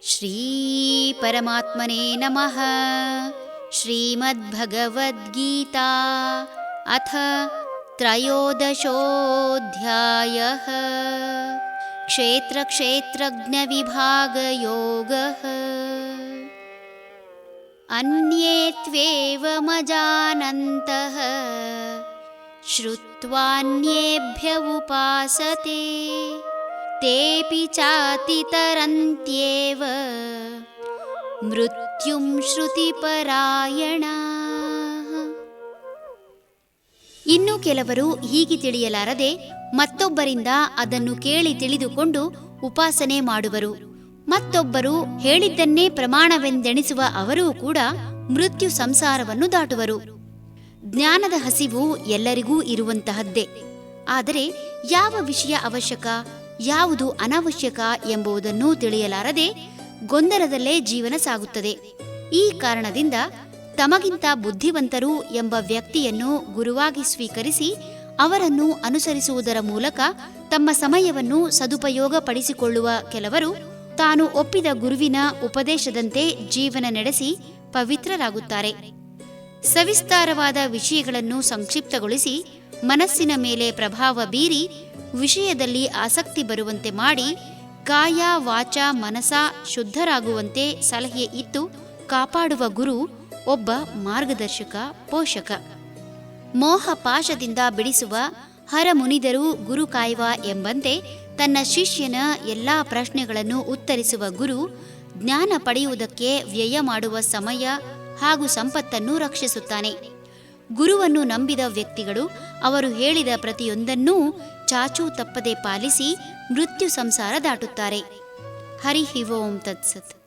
ಶ್ರೀ ಪರಮಾತ್ಮನೇ ನಮಃ. ಶ್ರೀಮದ್ಭಗವದ್ಗೀತಾ ಅಥ ತ್ರಯೋದಶೋऽಧ್ಯಾಯಃ. ಕ್ಷೇತ್ರಕ್ಷೇತ್ರಜ್ಞವಿಭಾಗಯೋಗಃ. ಅನ್ಯೇ ತ್ವೇವಮಜಾನन्तಃ ಶ್ರುತ್ವಾನ್ಯೇಭ್ಯ ಉಪಾಸತೆ ತೇಪಿ ಚಾತಿತರಂತ್ಯೇವ ಮೃತ್ಯುಂ ಶ್ರುತಿಪರಾಯಣಾಃ. ಇನ್ನು ಕೆಲವರು ಹೀಗೆ ತಿಳಿಯಲಾರದೆ ಮತ್ತೊಬ್ಬರಿಂದ ಅದನ್ನು ಕೇಳಿ ತಿಳಿದುಕೊಂಡು ಉಪಾಸನೆ ಮಾಡುವರು. ಮತ್ತೊಬ್ಬರು ಹೇಳಿದ್ದನ್ನೇ ಪ್ರಮಾಣವೆಂದೆಣಿಸುವ ಅವರೂ ಕೂಡ ಮೃತ್ಯು ಸಂಸಾರವನ್ನು ದಾಟುವರು. ಜ್ಞಾನದ ಹಸಿವು ಎಲ್ಲರಿಗೂ ಇರುವಂತಹದ್ದೇ. ಆದರೆ ಯಾವ ವಿಷಯ ಅವಶ್ಯಕ, ಯಾವುದು ಅನವಶ್ಯಕ ಎಂಬುದನ್ನು ತಿಳಿಯಲಾರದೆ ಗೊಂದಲದಲ್ಲೇ ಜೀವನ ಸಾಗುತ್ತದೆ. ಈ ಕಾರಣದಿಂದ ತಮಗಿಂತ ಬುದ್ಧಿವಂತರು ಎಂಬ ವ್ಯಕ್ತಿಯನ್ನು ಗುರುವಾಗಿ ಸ್ವೀಕರಿಸಿ ಅವರನ್ನು ಅನುಸರಿಸುವುದರ ಮೂಲಕ ತಮ್ಮ ಸಮಯವನ್ನು ಸದುಪಯೋಗಪಡಿಸಿಕೊಳ್ಳುವ ಕೆಲವರು ತಾನು ಒಪ್ಪಿದ ಗುರುವಿನ ಉಪದೇಶದಂತೆ ಜೀವನ ನಡೆಸಿ ಪವಿತ್ರರಾಗುತ್ತಾರೆ. ಸವಿಸ್ತಾರವಾದ ವಿಷಯಗಳನ್ನು ಸಂಕ್ಷಿಪ್ತಗೊಳಿಸಿ ಮನಸ್ಸಿನ ಮೇಲೆ ಪ್ರಭಾವ ಬೀರಿ ವಿಷಯದಲ್ಲಿ ಆಸಕ್ತಿ ಬರುವಂತೆ ಮಾಡಿ ಕಾಯ ವಾಚ ಮನಸ ಶುದ್ಧರಾಗುವಂತೆ ಸಲಹೆ ಇತ್ತು ಕಾಪಾಡುವ ಗುರು ಒಬ್ಬ ಮಾರ್ಗದರ್ಶಕ, ಪೋಷಕ. ಮೋಹ ಪಾಶದಿಂದ ಬಿಡಿಸುವ ಹರಮುನಿದರು ಗುರು ಕಾಯ್ವ ಎಂಬಂತೆ ತನ್ನ ಶಿಷ್ಯನ ಎಲ್ಲಾ ಪ್ರಶ್ನೆಗಳನ್ನು ಉತ್ತರಿಸುವ ಗುರು ಜ್ಞಾನ ಪಡೆಯುವುದಕ್ಕೆ ವ್ಯಯ ಮಾಡುವ ಸಮಯ ಹಾಗೂ ಸಂಪತ್ತನ್ನು ರಕ್ಷಿಸುತ್ತಾನೆ. ಗುರುವನ್ನು ನಂಬಿದ ವ್ಯಕ್ತಿಗಳು ಅವರು ಹೇಳಿದ ಪ್ರತಿಯೊಂದನ್ನೂ ಚಾಚೂ ತಪ್ಪದೆ ಪಾಲಿಸಿ ಮೃತ್ಯು ಸಂಸಾರ ದಾಟುತ್ತಾರೆ. ಹರಿ ಓಂ ತತ್ಸತ್.